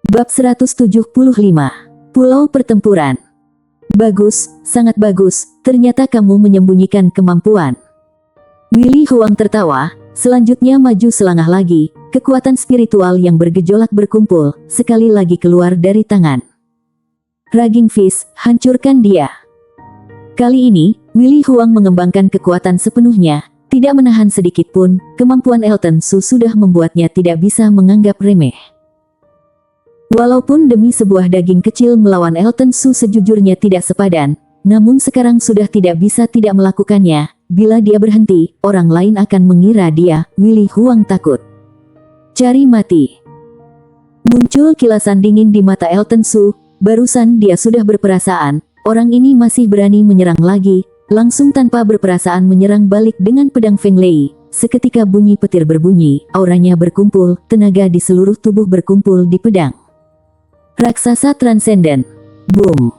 Bab 175. Pulau Pertempuran. Bagus, sangat bagus, ternyata kamu menyembunyikan kemampuan. Willy Huang tertawa, selanjutnya maju selangkah lagi, kekuatan spiritual yang bergejolak berkumpul, sekali lagi keluar dari tangan. Raging Fist, hancurkan dia. Kali ini, Willy Huang mengembangkan kekuatan sepenuhnya, tidak menahan sedikit pun, kemampuan Elton Su sudah membuatnya tidak bisa menganggap remeh. Walaupun demi sebuah daging kecil melawan Elton Su sejujurnya tidak sepadan, namun sekarang sudah tidak bisa tidak melakukannya. Bila dia berhenti, orang lain akan mengira dia, Willy Huang, takut. Cari mati. Muncul kilasan dingin di mata Elton Su, barusan dia sudah berperasaan, orang ini masih berani menyerang lagi, langsung tanpa berperasaan menyerang balik dengan pedang Feng Lei. Seketika bunyi petir berbunyi, auranya berkumpul, tenaga di seluruh tubuh berkumpul di pedang. Raksasa transenden. Boom.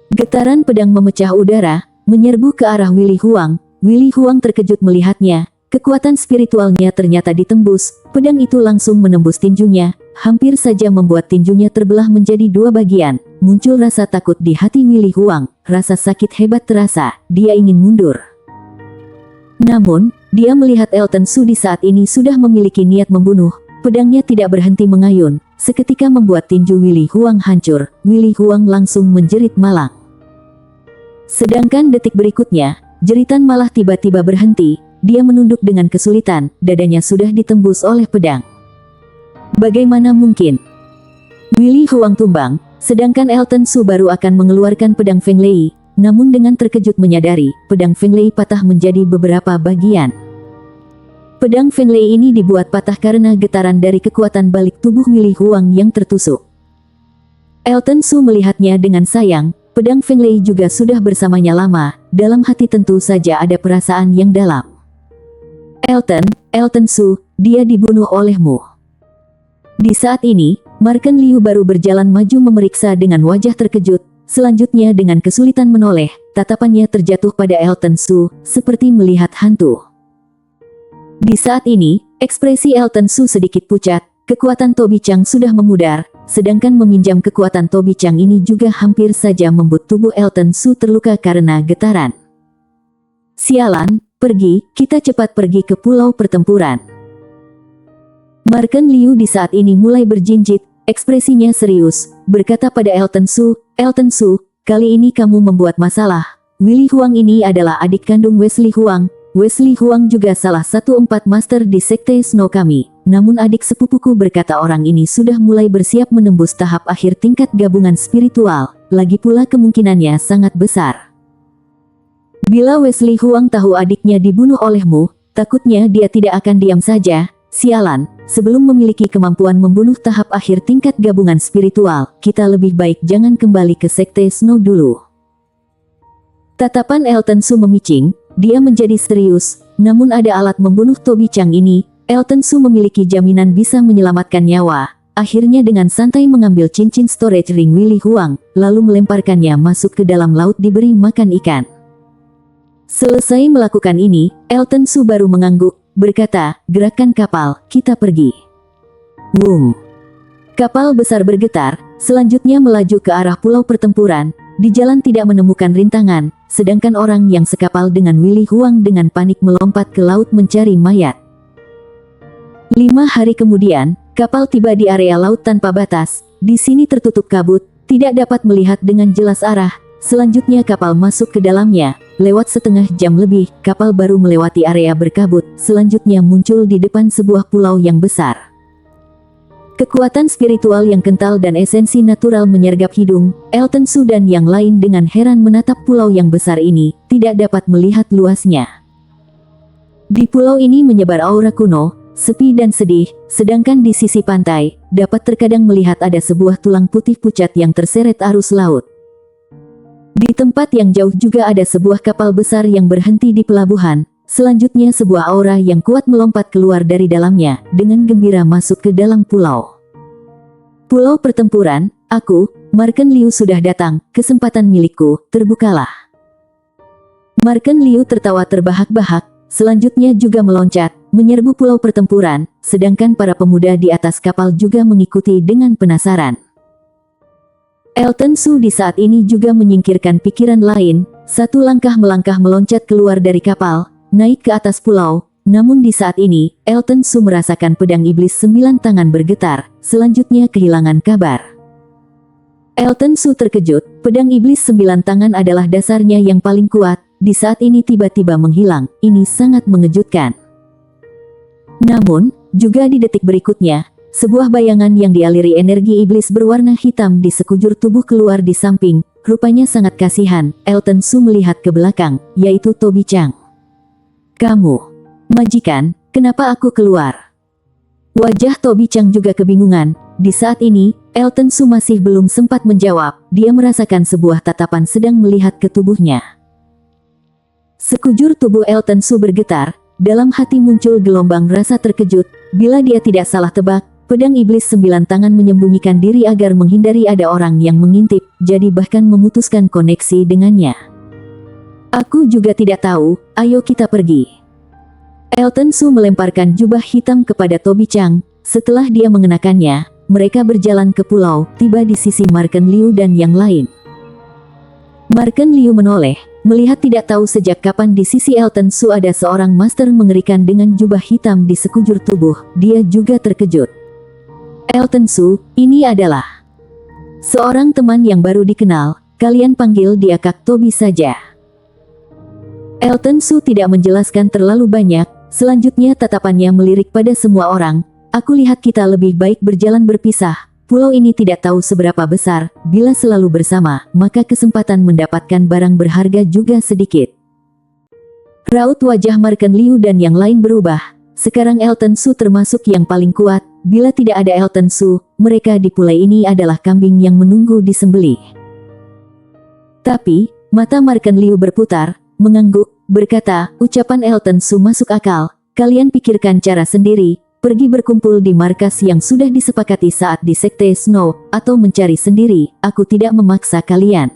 Getaran pedang memecah udara, menyerbu ke arah Willy Huang. Willy Huang terkejut melihatnya. Kekuatan spiritualnya ternyata ditembus. Pedang itu langsung menembus tinjunya, hampir saja membuat tinjunya terbelah menjadi dua bagian. Muncul rasa takut di hati Willy Huang. Rasa sakit hebat terasa. Dia ingin mundur. Namun, dia melihat Elton Su di saat ini sudah memiliki niat membunuh. Pedangnya tidak berhenti mengayun. Seketika membuat tinju Willy Huang hancur. Willy Huang langsung menjerit malang. Sedangkan detik berikutnya, jeritan malah tiba-tiba berhenti. Dia menunduk dengan kesulitan, dadanya sudah ditembus oleh pedang. Bagaimana mungkin? Willy Huang tumbang, sedangkan Elton Su baru akan mengeluarkan pedang Feng Lei. Namun dengan terkejut menyadari, pedang Feng Lei patah menjadi beberapa bagian. Pedang Feng Lei ini dibuat patah karena getaran dari kekuatan balik tubuh Willy Huang yang tertusuk. Elton Su melihatnya dengan sayang, pedang Feng Lei juga sudah bersamanya lama, dalam hati tentu saja ada perasaan yang dalam. Elton Su, dia dibunuh olehmu. Di saat ini, Marken Liu baru berjalan maju memeriksa dengan wajah terkejut, selanjutnya dengan kesulitan menoleh, tatapannya terjatuh pada Elton Su, seperti melihat hantu. Di saat ini, ekspresi Elton Su sedikit pucat, kekuatan Tobi Chang sudah memudar, sedangkan meminjam kekuatan Tobi Chang ini juga hampir saja membuat tubuh Elton Su terluka karena getaran. Sialan, pergi, kita cepat pergi ke pulau pertempuran. Marken Liu di saat ini mulai berjinjit, ekspresinya serius, berkata pada Elton Su, Elton Su, kali ini kamu membuat masalah. Willy Huang ini adalah adik kandung Wesley Huang. Wesley Huang juga salah satu 4 master di Sekte Snow kami. Namun adik sepupuku berkata orang ini sudah mulai bersiap menembus tahap akhir tingkat gabungan spiritual. Lagi pula kemungkinannya sangat besar. Bila Wesley Huang tahu adiknya dibunuh olehmu, takutnya dia tidak akan diam saja. Sialan, sebelum memiliki kemampuan membunuh tahap akhir tingkat gabungan spiritual, kita lebih baik jangan kembali ke Sekte Snow dulu. Tatapan Elton Su memicing. Dia menjadi serius, namun ada alat membunuh Tobi Chang ini, Elton Su memiliki jaminan bisa menyelamatkan nyawa. Akhirnya dengan santai mengambil cincin storage ring Willy Huang, lalu melemparkannya masuk ke dalam laut diberi makan ikan. Selesai melakukan ini, Elton Su baru mengangguk, berkata, gerakkan kapal, kita pergi. Boom. Kapal besar bergetar, selanjutnya melaju ke arah pulau pertempuran. Di jalan tidak menemukan rintangan, sedangkan orang yang sekapal dengan Willy Huang dengan panik melompat ke laut mencari mayat. 5 hari kemudian, kapal tiba di area laut tanpa batas. Di sini tertutup kabut, tidak dapat melihat dengan jelas arah. Selanjutnya kapal masuk ke dalamnya. Lewat setengah jam lebih, kapal baru melewati area berkabut. Selanjutnya muncul di depan sebuah pulau yang besar. Kekuatan spiritual yang kental dan esensi natural menyergap hidung, Elton Su dan yang lain dengan heran menatap pulau yang besar ini, tidak dapat melihat luasnya. Di pulau ini menyebar aura kuno, sepi dan sedih, sedangkan di sisi pantai, dapat terkadang melihat ada sebuah tulang putih pucat yang terseret arus laut. Di tempat yang jauh juga ada sebuah kapal besar yang berhenti di pelabuhan. Selanjutnya sebuah aura yang kuat melompat keluar dari dalamnya, dengan gembira masuk ke dalam pulau. Pulau pertempuran, aku, Marken Liu sudah datang, kesempatan milikku, terbukalah. Marken Liu tertawa terbahak-bahak, selanjutnya juga meloncat, menyerbu pulau pertempuran, sedangkan para pemuda di atas kapal juga mengikuti dengan penasaran. Elton Su di saat ini juga menyingkirkan pikiran lain, satu langkah melangkah meloncat keluar dari kapal, naik ke atas pulau. Namun di saat ini, Elton Su merasakan pedang iblis 9 tangan bergetar, selanjutnya kehilangan kabar. Elton Su terkejut, pedang iblis 9 tangan adalah dasarnya yang paling kuat, di saat ini tiba-tiba menghilang, ini sangat mengejutkan. Namun, juga di detik berikutnya, sebuah bayangan yang dialiri energi iblis berwarna hitam di sekujur tubuh keluar di samping, rupanya sangat kasihan. Elton Su melihat ke belakang, yaitu Toby Chang. "Kamu, Majikan, kenapa aku keluar?" Wajah Toby Chang juga kebingungan. Di saat ini, Elton Su masih belum sempat menjawab, dia merasakan sebuah tatapan sedang melihat ke tubuhnya. Sekujur tubuh Elton Su bergetar, dalam hati muncul gelombang rasa terkejut, bila dia tidak salah tebak, pedang iblis 9 tangan menyembunyikan diri agar menghindari ada orang yang mengintip, jadi bahkan memutuskan koneksi dengannya. "Aku juga tidak tahu, ayo kita pergi." Elton Su melemparkan jubah hitam kepada Toby Chang. Setelah dia mengenakannya, mereka berjalan ke pulau, tiba di sisi Marken Liu dan yang lain. Marken Liu menoleh, melihat tidak tahu sejak kapan di sisi Elton Su ada seorang master mengerikan dengan jubah hitam di sekujur tubuh. Dia juga terkejut. "Elton Su, ini adalah seorang teman yang baru dikenal, kalian panggil dia Kak Toby saja." Elton Su tidak menjelaskan terlalu banyak. Selanjutnya tatapannya melirik pada semua orang. "Aku lihat kita lebih baik berjalan berpisah. Pulau ini tidak tahu seberapa besar, bila selalu bersama, maka kesempatan mendapatkan barang berharga juga sedikit." Raut wajah Marken Liu dan yang lain berubah. Sekarang Elton Su termasuk yang paling kuat. Bila tidak ada Elton Su, mereka di pulau ini adalah kambing yang menunggu disembelih. Tapi, mata Marken Liu berputar, mengangguk, berkata, "Ucapan Elton Su masuk akal. Kalian pikirkan cara sendiri, pergi berkumpul di markas yang sudah disepakati saat di Sekte Snow, atau mencari sendiri, aku tidak memaksa kalian."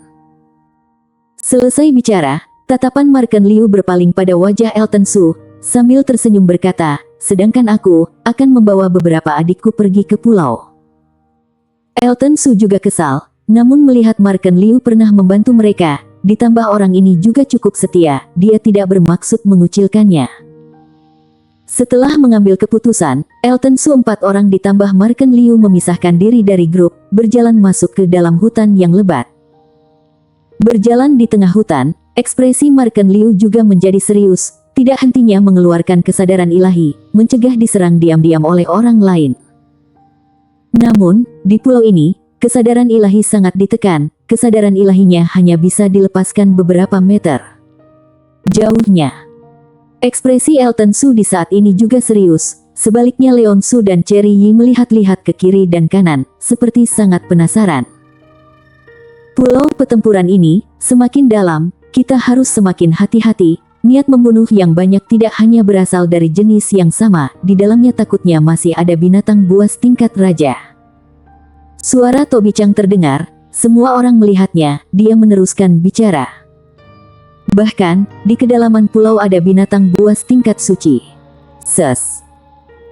Selesai bicara, tatapan Marken Liu berpaling pada wajah Elton Su, sambil tersenyum berkata, "Sedangkan aku, akan membawa beberapa adikku pergi ke pulau." Elton Su juga kesal, namun melihat Marken Liu pernah membantu mereka, ditambah orang ini juga cukup setia, dia tidak bermaksud mengucilkannya. Setelah mengambil keputusan, Elton Su 4 orang ditambah Marken Liu memisahkan diri dari grup, berjalan masuk ke dalam hutan yang lebat. Berjalan di tengah hutan, ekspresi Marken Liu juga menjadi serius, tidak hentinya mengeluarkan kesadaran ilahi, mencegah diserang diam-diam oleh orang lain. Namun, di pulau ini, kesadaran ilahi sangat ditekan, kesadaran ilahinya hanya bisa dilepaskan beberapa meter jauhnya. Ekspresi Elton Su di saat ini juga serius, sebaliknya Leon Su dan Cherry Yi melihat-lihat ke kiri dan kanan, seperti sangat penasaran. Pulau pertempuran ini, semakin dalam, kita harus semakin hati-hati, niat membunuh yang banyak tidak hanya berasal dari jenis yang sama, di dalamnya takutnya masih ada binatang buas tingkat raja. Suara Toby Chang terdengar, semua orang melihatnya, dia meneruskan bicara. "Bahkan, di kedalaman pulau ada binatang buas tingkat suci." Ses.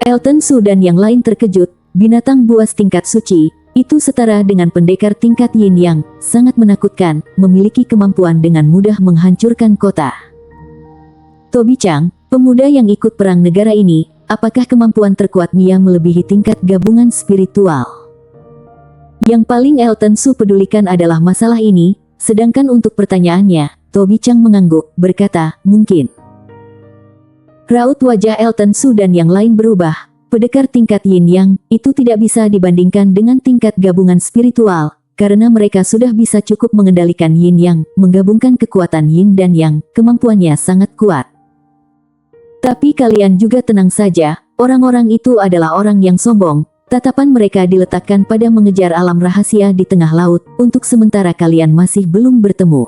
Elton Su dan yang lain terkejut, binatang buas tingkat suci, itu setara dengan pendekar tingkat yin yang sangat menakutkan, memiliki kemampuan dengan mudah menghancurkan kota. Toby Chang, pemuda yang ikut perang negara ini, apakah kemampuan terkuatnya melebihi tingkat gabungan spiritual? Yang paling Elton Su pedulikan adalah masalah ini, sedangkan untuk pertanyaannya, Toby Chang mengangguk, berkata, "Mungkin." Raut wajah Elton Su dan yang lain berubah, pendekar tingkat yin yang, itu tidak bisa dibandingkan dengan tingkat gabungan spiritual, karena mereka sudah bisa cukup mengendalikan yin yang, menggabungkan kekuatan yin dan yang, kemampuannya sangat kuat. Tapi kalian juga tenang saja, orang-orang itu adalah orang yang sombong. Tatapan mereka diletakkan pada mengejar alam rahasia di tengah laut, untuk sementara kalian masih belum bertemu.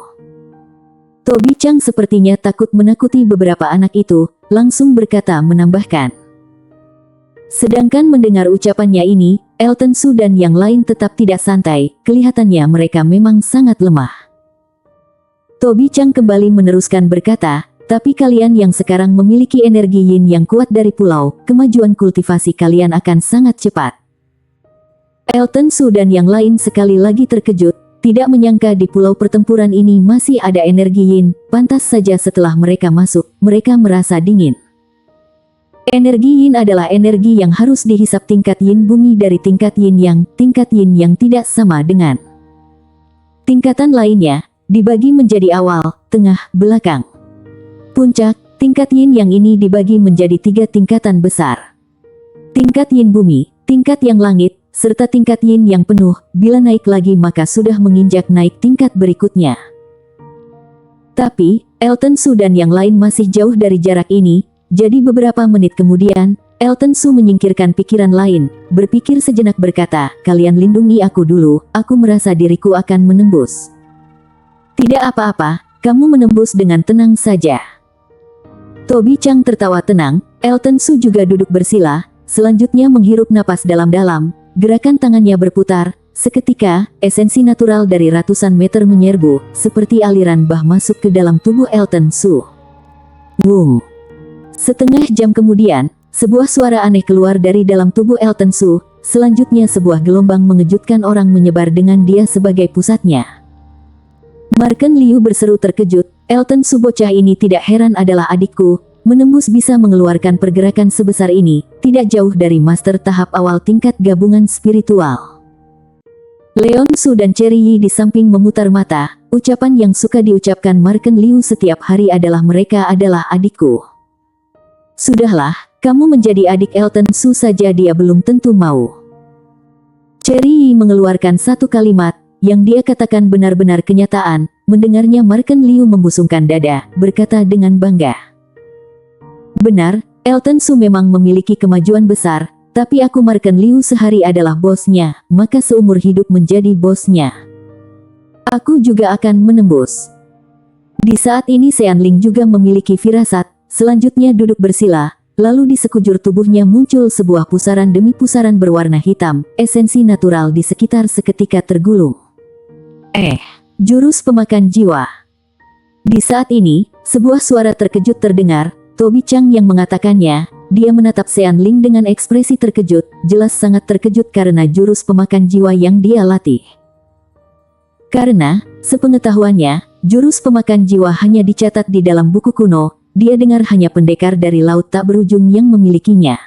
Toby Chang sepertinya takut menakuti beberapa anak itu, langsung berkata menambahkan. Sedangkan mendengar ucapannya ini, Elton Su dan yang lain tetap tidak santai, kelihatannya mereka memang sangat lemah. Toby Chang kembali meneruskan berkata, tapi kalian yang sekarang memiliki energi yin yang kuat dari pulau, kemajuan kultivasi kalian akan sangat cepat. Elton Su dan yang lain sekali lagi terkejut, tidak menyangka di pulau pertempuran ini masih ada energi yin. Pantas saja setelah mereka masuk, mereka merasa dingin. Energi yin adalah energi yang harus dihisap tingkat yin bumi dari tingkat yin yang tidak sama dengan tingkatan lainnya, dibagi menjadi awal, tengah, belakang. Puncak, tingkat yin yang ini dibagi menjadi 3 tingkatan besar. Tingkat yin bumi, tingkat yang langit, serta tingkat yin yang penuh. Bila naik lagi maka sudah menginjak naik tingkat berikutnya. Tapi, Elton Su dan yang lain masih jauh dari jarak ini. Jadi beberapa menit kemudian, Elton Su menyingkirkan pikiran lain, berpikir sejenak berkata, kalian lindungi aku dulu, aku merasa diriku akan menembus. Tidak apa-apa, kamu menembus dengan tenang saja. Toby Chang tertawa tenang, Elton Su juga duduk bersila, selanjutnya menghirup napas dalam-dalam, gerakan tangannya berputar, seketika, esensi natural dari ratusan meter menyerbu, seperti aliran bah masuk ke dalam tubuh Elton Su. Wung! Setengah jam kemudian, sebuah suara aneh keluar dari dalam tubuh Elton Su, selanjutnya sebuah gelombang mengejutkan orang menyebar dengan dia sebagai pusatnya. Marken Liu berseru terkejut, Elton Su bocah ini tidak heran adalah adikku, menembus bisa mengeluarkan pergerakan sebesar ini, tidak jauh dari master tahap awal tingkat gabungan spiritual. Leon Su dan Cherry Yi di samping memutar mata, ucapan yang suka diucapkan Marken Liu setiap hari adalah mereka adalah adikku. Sudahlah, kamu menjadi adik Elton Su saja dia belum tentu mau. Cherry Yi mengeluarkan satu kalimat, yang dia katakan benar-benar kenyataan. Mendengarnya Marken Liu membusungkan dada, berkata dengan bangga. Benar, Elton Su memang memiliki kemajuan besar, tapi aku Marken Liu sehari adalah bosnya, maka seumur hidup menjadi bosnya. Aku juga akan menembus. Di saat ini Sean Ling juga memiliki firasat. Selanjutnya duduk bersila, lalu di sekujur tubuhnya muncul sebuah pusaran demi pusaran berwarna hitam, esensi natural di sekitar seketika tergulung. Jurus pemakan jiwa. Di saat ini, sebuah suara terkejut terdengar, Toby Chang yang mengatakannya. Dia menatap Sean Ling dengan ekspresi terkejut, jelas sangat terkejut karena jurus pemakan jiwa yang dia latih. Karena, sepengetahuannya, jurus pemakan jiwa hanya dicatat di dalam buku kuno. Dia dengar hanya pendekar dari laut tak berujung yang memilikinya.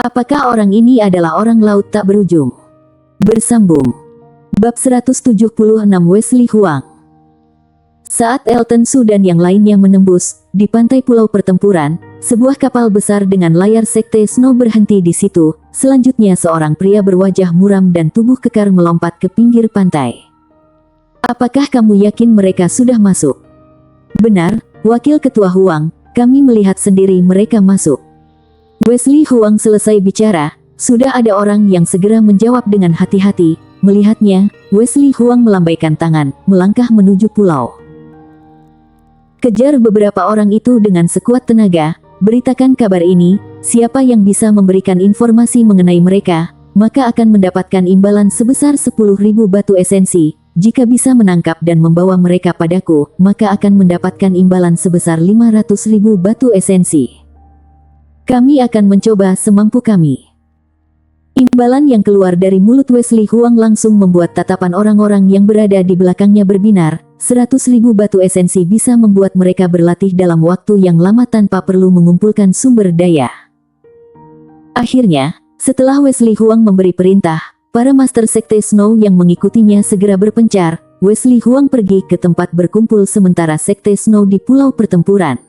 Apakah orang ini adalah orang laut tak berujung? Bersambung. Bab 176 Wesley Huang. Saat Elton Su dan yang lainnya menembus, di pantai pulau pertempuran, sebuah kapal besar dengan layar sekte Snow berhenti di situ. Selanjutnya seorang pria berwajah muram dan tubuh kekar melompat ke pinggir pantai. Apakah kamu yakin mereka sudah masuk? Benar, Wakil Ketua Huang, kami melihat sendiri mereka masuk. Wesley Huang selesai bicara, sudah ada orang yang segera menjawab dengan hati-hati. Melihatnya, Wesley Huang melambaikan tangan, melangkah menuju pulau. Kejar beberapa orang itu dengan sekuat tenaga, beritakan kabar ini, siapa yang bisa memberikan informasi mengenai mereka, maka akan mendapatkan imbalan sebesar 10.000 batu esensi. Jika bisa menangkap dan membawa mereka padaku, maka akan mendapatkan imbalan sebesar 500.000 batu esensi. Kami akan mencoba semampu kami. Imbalan yang keluar dari mulut Wesley Huang langsung membuat tatapan orang-orang yang berada di belakangnya berbinar. 100.000 batu esensi bisa membuat mereka berlatih dalam waktu yang lama tanpa perlu mengumpulkan sumber daya. Akhirnya, setelah Wesley Huang memberi perintah, para Master Sekte Snow yang mengikutinya segera berpencar. Wesley Huang pergi ke tempat berkumpul sementara Sekte Snow di pulau pertempuran.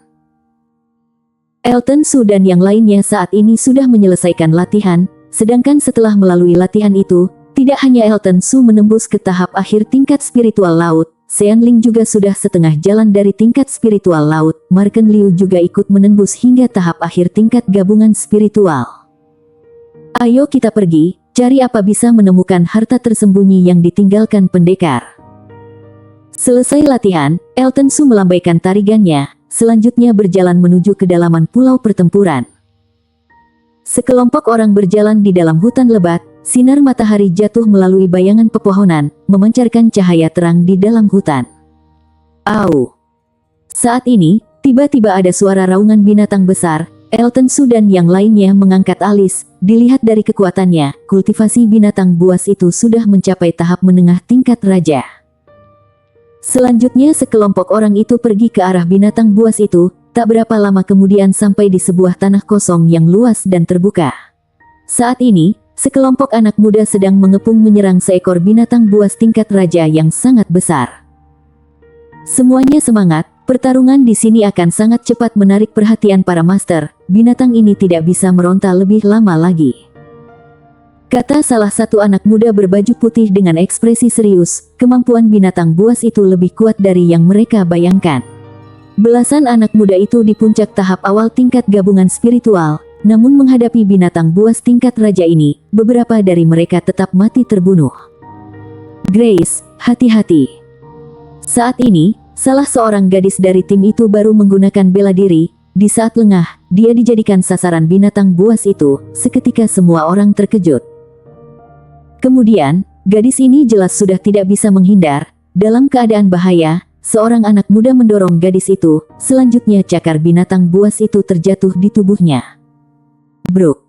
Elton Su dan yang lainnya saat ini sudah menyelesaikan latihan, sedangkan setelah melalui latihan itu, tidak hanya Elton Su menembus ke tahap akhir tingkat spiritual laut, Sean Ling juga sudah setengah jalan dari tingkat spiritual laut, Marken Liu juga ikut menembus hingga tahap akhir tingkat gabungan spiritual. Ayo kita pergi. Cari apa bisa menemukan harta tersembunyi yang ditinggalkan pendekar. Selesai latihan, Elton Su melambaikan tarigannya, selanjutnya berjalan menuju kedalaman pulau pertempuran. Sekelompok orang berjalan di dalam hutan lebat, sinar matahari jatuh melalui bayangan pepohonan, memancarkan cahaya terang di dalam hutan. Saat ini, Tiba-tiba ada suara raungan binatang besar. Elton Su dan yang lainnya mengangkat alis. Dilihat dari kekuatannya, kultivasi binatang buas itu sudah mencapai tahap menengah tingkat raja. Selanjutnya sekelompok orang itu pergi ke arah binatang buas itu. Tak berapa lama kemudian sampai di sebuah tanah kosong yang luas dan terbuka. Saat ini, sekelompok anak muda sedang mengepung menyerang seekor binatang buas tingkat raja yang sangat besar. Semuanya semangat, pertarungan di sini akan sangat cepat menarik perhatian para master. Binatang ini tidak bisa meronta lebih lama lagi, kata salah satu anak muda berbaju putih dengan ekspresi serius. Kemampuan binatang buas itu lebih kuat dari yang mereka bayangkan. Belasan anak muda itu di puncak tahap awal tingkat gabungan spiritual, namun menghadapi binatang buas tingkat raja ini, beberapa dari mereka tetap mati terbunuh. Grace, hati-hati. Saat ini, salah seorang gadis dari tim itu baru menggunakan bela diri. Di saat lengah, dia dijadikan sasaran binatang buas itu. Seketika semua orang terkejut. Kemudian, gadis ini jelas sudah tidak bisa menghindar. Dalam keadaan bahaya, seorang anak muda mendorong gadis itu. Selanjutnya cakar binatang buas itu terjatuh di tubuhnya. Bruk.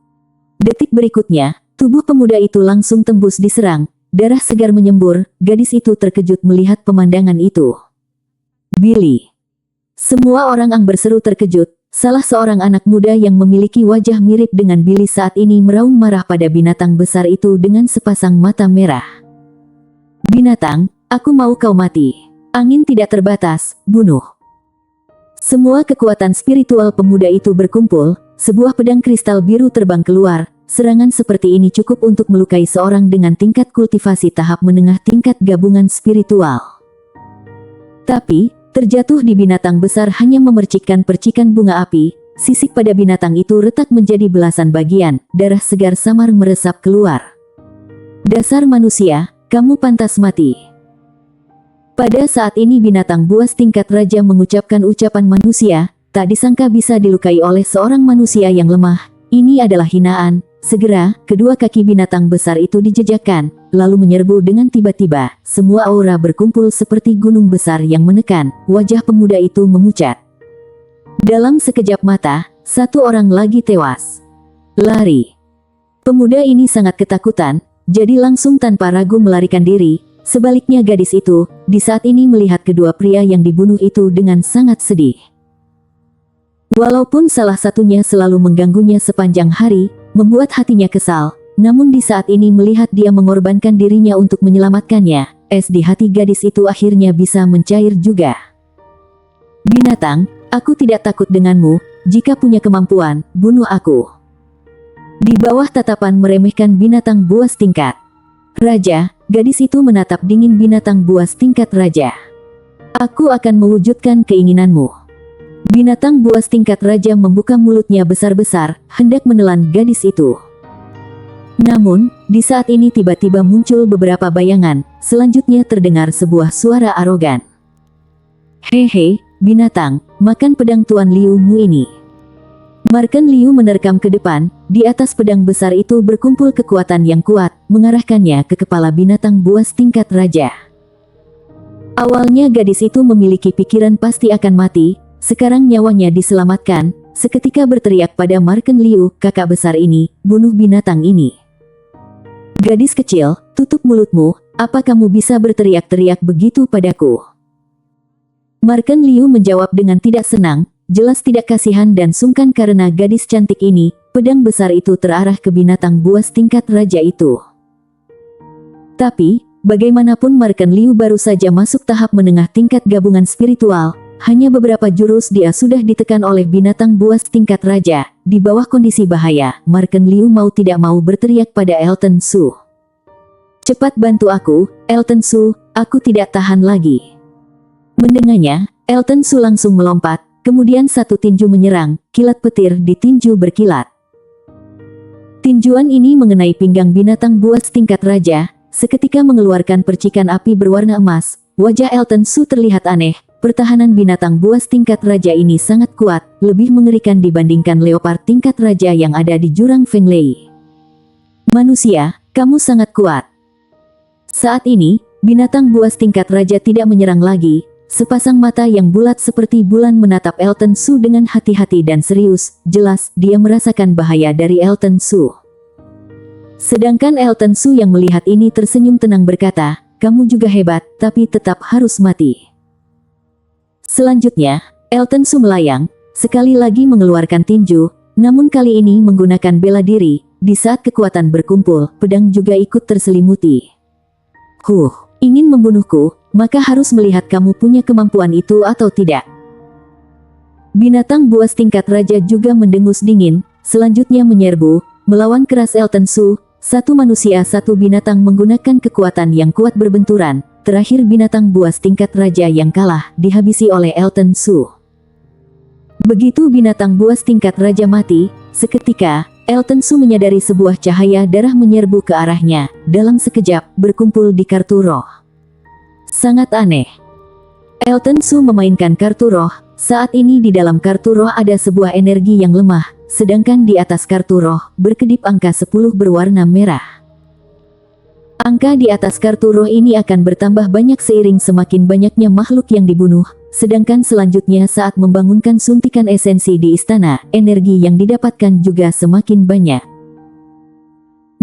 Detik berikutnya, tubuh pemuda itu langsung tembus diserang. Darah segar menyembur. Gadis itu terkejut melihat pemandangan itu. Billy. Semua orang berseru terkejut. Salah seorang anak muda yang memiliki wajah mirip dengan Billy saat ini meraung marah pada binatang besar itu dengan sepasang mata merah. Binatang, aku mau kau mati. Angin tidak terbatas, bunuh. Semua kekuatan spiritual pemuda itu berkumpul. Sebuah pedang kristal biru terbang keluar. Serangan seperti ini cukup untuk melukai seorang dengan tingkat kultivasi tahap menengah tingkat gabungan spiritual. Tapi, terjatuh di binatang besar hanya memercikkan percikan bunga api. Sisik pada binatang itu retak menjadi belasan bagian. Darah segar samar meresap keluar. Dasar manusia, kamu pantas mati. Pada saat ini binatang buas tingkat raja mengucapkan ucapan manusia. Tak disangka bisa dilukai oleh seorang manusia yang lemah. Ini adalah hinaan. Segera, kedua kaki binatang besar itu dijejakkan, lalu menyerbu dengan tiba-tiba. Semua aura berkumpul seperti gunung besar yang menekan. Wajah pemuda itu memucat. Dalam sekejap mata, satu orang lagi tewas. Lari. Pemuda ini sangat ketakutan, jadi langsung tanpa ragu melarikan diri. Sebaliknya gadis itu, di saat ini melihat kedua pria yang dibunuh itu dengan sangat sedih. Walaupun salah satunya selalu mengganggunya sepanjang hari, membuat hatinya kesal, namun di saat ini melihat dia mengorbankan dirinya untuk menyelamatkannya, es di hati gadis itu akhirnya bisa mencair juga. Binatang, aku tidak takut denganmu, jika punya kemampuan, bunuh aku. Di bawah tatapan meremehkan binatang buas tingkat raja, gadis itu menatap dingin binatang buas tingkat raja. Aku akan mewujudkan keinginanmu. Binatang buas tingkat raja membuka mulutnya besar-besar, hendak menelan gadis itu. Namun, di saat ini tiba-tiba muncul beberapa bayangan. Selanjutnya terdengar sebuah suara arogan. Hehe, binatang, makan pedang Tuan Liu mu ini. Marken Liu menerkam ke depan. Di atas pedang besar itu berkumpul kekuatan yang kuat, mengarahkannya ke kepala binatang buas tingkat raja. Awalnya gadis itu memiliki pikiran pasti akan mati. Sekarang nyawanya diselamatkan. Seketika berteriak pada Marken Liu, kakak besar ini, bunuh binatang ini. Gadis kecil, tutup mulutmu, apa kamu bisa berteriak-teriak begitu padaku? Marken Liu menjawab dengan tidak senang, jelas tidak kasihan dan sungkan karena gadis cantik ini. Pedang besar itu terarah ke binatang buas tingkat raja itu. Tapi, bagaimanapun Marken Liu baru saja masuk tahap menengah tingkat gabungan spiritual. Hanya beberapa jurus dia sudah ditekan oleh binatang buas tingkat raja. Di bawah kondisi bahaya, Marken Liu mau tidak mau berteriak pada Elton Su. Cepat bantu aku, Elton Su, aku tidak tahan lagi. Mendengarnya, Elton Su langsung melompat, kemudian satu tinju menyerang, kilat petir di tinju berkilat. Tinjuan ini mengenai pinggang binatang buas tingkat raja, seketika mengeluarkan percikan api berwarna emas. Wajah Elton Su terlihat aneh. Pertahanan binatang buas tingkat raja ini sangat kuat, lebih mengerikan dibandingkan leopard tingkat raja yang ada di jurang Fenglei. Manusia, kamu sangat kuat. Saat ini, binatang buas tingkat raja tidak menyerang lagi. Sepasang mata yang bulat seperti bulan menatap Elton Su dengan hati-hati dan serius. Jelas, dia merasakan bahaya dari Elton Su. Sedangkan Elton Su yang melihat ini tersenyum tenang berkata, "Kamu juga hebat, tapi tetap harus mati." Selanjutnya, Elton Su melayang, sekali lagi mengeluarkan tinju, namun kali ini menggunakan bela diri. Di saat kekuatan berkumpul, pedang juga ikut terselimuti. Ingin membunuhku, maka harus melihat kamu punya kemampuan itu atau tidak. Binatang buas tingkat raja juga mendengus dingin, selanjutnya menyerbu, melawan keras Elton Su. Satu manusia satu binatang menggunakan kekuatan yang kuat berbenturan. Terakhir binatang buas tingkat raja yang kalah, dihabisi oleh Elton Su. Begitu binatang buas tingkat raja mati, seketika, Elton Su menyadari sebuah cahaya darah menyerbu ke arahnya, dalam sekejap, berkumpul di kartu roh. Sangat aneh. Elton Su memainkan kartu roh, saat ini di dalam kartu roh ada sebuah energi yang lemah, sedangkan di atas kartu roh, berkedip angka 10 berwarna merah. Angka di atas kartu roh ini akan bertambah banyak seiring semakin banyaknya makhluk yang dibunuh, sedangkan selanjutnya saat membangunkan suntikan esensi di istana, energi yang didapatkan juga semakin banyak.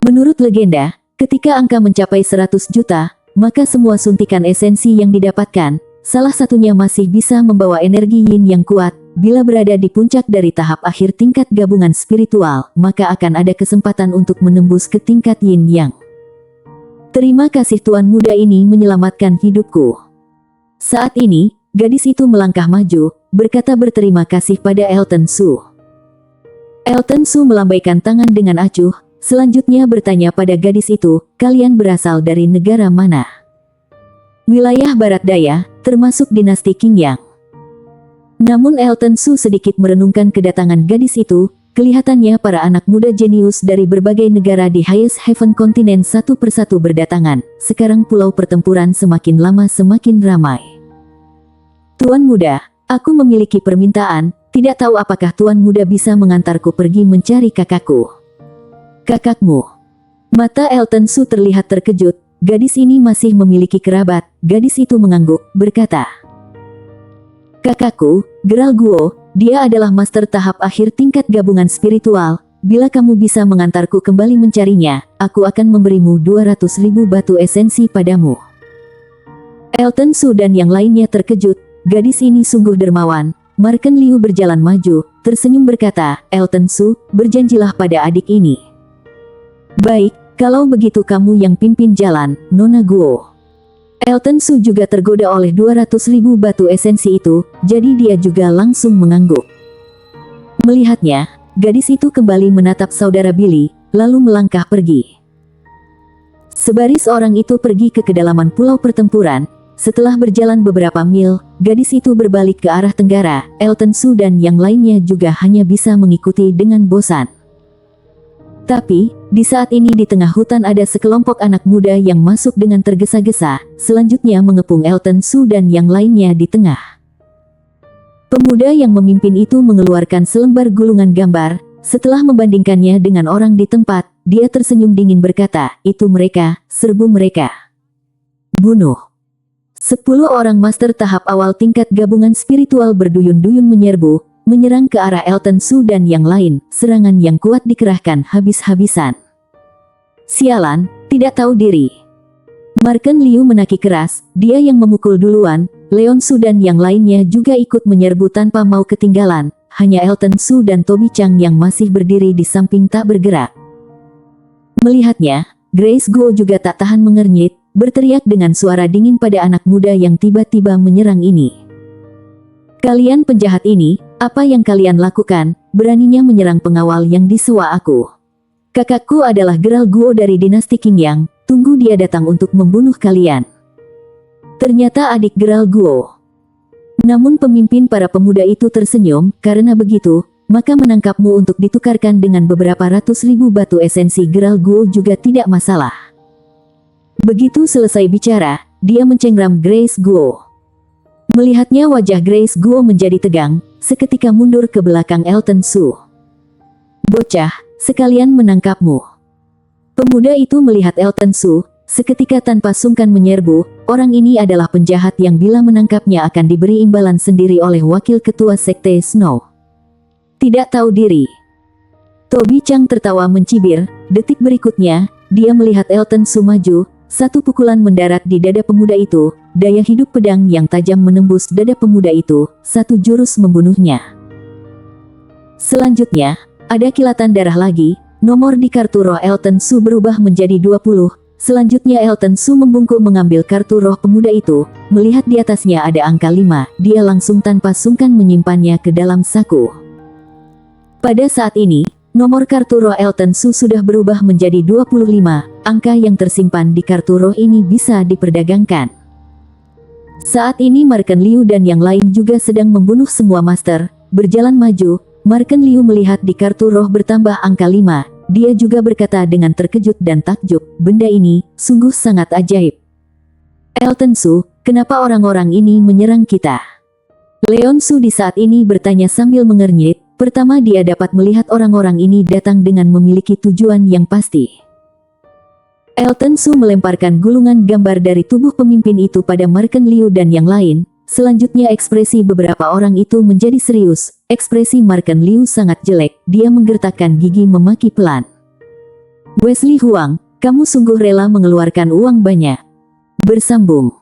Menurut legenda, ketika angka mencapai 100 juta, maka semua suntikan esensi yang didapatkan, salah satunya masih bisa membawa energi yin yang kuat. Bila berada di puncak dari tahap akhir tingkat gabungan spiritual, maka akan ada kesempatan untuk menembus ke tingkat yin yang. Terima kasih tuan muda ini menyelamatkan hidupku. Saat ini, gadis itu melangkah maju, berkata berterima kasih pada Elton Su. Elton Su melambaikan tangan dengan acuh, selanjutnya bertanya pada gadis itu, "Kalian berasal dari negara mana?" "Wilayah Barat Daya, termasuk dinasti Qingyang." Namun Elton Su sedikit merenungkan kedatangan gadis itu. Kelihatannya para anak muda jenius dari berbagai negara di Highest Heaven kontinen satu persatu berdatangan. Sekarang pulau pertempuran semakin lama semakin ramai. "Tuan muda, aku memiliki permintaan, tidak tahu apakah tuan muda bisa mengantarku pergi mencari kakakku." "Kakakmu?" Mata Elton Su terlihat terkejut, gadis ini masih memiliki kerabat. Gadis itu mengangguk, berkata, "Kakakku, Geralt Guo, dia adalah master tahap akhir tingkat gabungan spiritual. Bila kamu bisa mengantarku kembali mencarinya, aku akan memberimu 200.000 batu esensi padamu." Elton Su dan yang lainnya terkejut, gadis ini sungguh dermawan. Marken Liu berjalan maju, tersenyum berkata, "Elton Su, berjanjilah pada adik ini." "Baik, kalau begitu kamu yang pimpin jalan, Nona Guo." Elton Su juga tergoda oleh 200.000 batu esensi itu, jadi dia juga langsung mengangguk. Melihatnya, gadis itu kembali menatap saudara Billy, lalu melangkah pergi. Sebaris orang itu pergi ke kedalaman pulau pertempuran. Setelah berjalan beberapa mil, gadis itu berbalik ke arah tenggara. Elton Su dan yang lainnya juga hanya bisa mengikuti dengan bosan. Tapi, di saat ini di tengah hutan ada sekelompok anak muda yang masuk dengan tergesa-gesa, selanjutnya mengepung Elton Su dan yang lainnya di tengah. Pemuda yang memimpin itu mengeluarkan selembar gulungan gambar. Setelah membandingkannya dengan orang di tempat, dia tersenyum dingin berkata, "Itu mereka, serbu mereka. Bunuh." 10 orang master tahap awal tingkat gabungan spiritual berduyun-duyun menyerang ke arah Elton Su dan yang lain. Serangan yang kuat dikerahkan habis-habisan. Sialan, tidak tahu diri. Marken Liu menaki keras, dia yang memukul duluan. Leon Su dan yang lainnya juga ikut menyerbu tanpa mau ketinggalan. Hanya Elton Su dan Toby Chang yang masih berdiri di samping tak bergerak. Melihatnya, Grace Guo juga tak tahan mengernyit, berteriak dengan suara dingin pada anak muda yang tiba-tiba menyerang ini. "Kalian penjahat ini, apa yang kalian lakukan? Beraninya menyerang pengawal yang disewa aku. Kakakku adalah Geralt Guo dari dinasti Qingyang, tunggu dia datang untuk membunuh kalian." Ternyata adik Geralt Guo. Namun pemimpin para pemuda itu tersenyum, "Karena begitu, maka menangkapmu untuk ditukarkan dengan beberapa ratus ribu batu esensi Geralt Guo juga tidak masalah." Begitu selesai bicara, dia mencengram Grace Guo. Melihatnya wajah Grace Guo menjadi tegang, seketika mundur ke belakang Elton Su. "Bocah, sekalian menangkapmu." Pemuda itu melihat Elton Su, seketika tanpa sungkan menyerbu. Orang ini adalah penjahat yang bila menangkapnya akan diberi imbalan sendiri oleh wakil ketua sekte Snow. Tidak tahu diri. Toby Chang tertawa mencibir. Detik berikutnya, dia melihat Elton Su maju. Satu pukulan mendarat di dada pemuda itu. Daya hidup pedang yang tajam menembus dada pemuda itu. Satu jurus membunuhnya. Selanjutnya, ada kilatan darah lagi. Nomor di kartu roh Elton Su berubah menjadi 20. Selanjutnya Elton Su membungkuk mengambil kartu roh pemuda itu. Melihat di atasnya ada angka 5, dia langsung tanpa sungkan menyimpannya ke dalam saku. Pada saat ini, nomor kartu roh Elton Su sudah berubah menjadi 25. Angka yang tersimpan di kartu roh ini bisa diperdagangkan. Saat ini Marken Liu dan yang lain juga sedang membunuh semua master. Berjalan maju, Marken Liu melihat di kartu roh bertambah angka 5. Dia juga berkata dengan terkejut dan takjub, benda ini sungguh sangat ajaib. Elton Su, kenapa orang-orang ini menyerang kita? Leon Su di saat ini bertanya sambil mengernyit. Pertama dia dapat melihat orang-orang ini datang dengan memiliki tujuan yang pasti. Elton Su melemparkan gulungan gambar dari tubuh pemimpin itu pada Marken Liu dan yang lain. Selanjutnya ekspresi beberapa orang itu menjadi serius. Ekspresi Marken Liu sangat jelek. Dia menggertakkan gigi memaki pelan. Wesley Huang, kamu sungguh rela mengeluarkan uang banyak. Bersambung.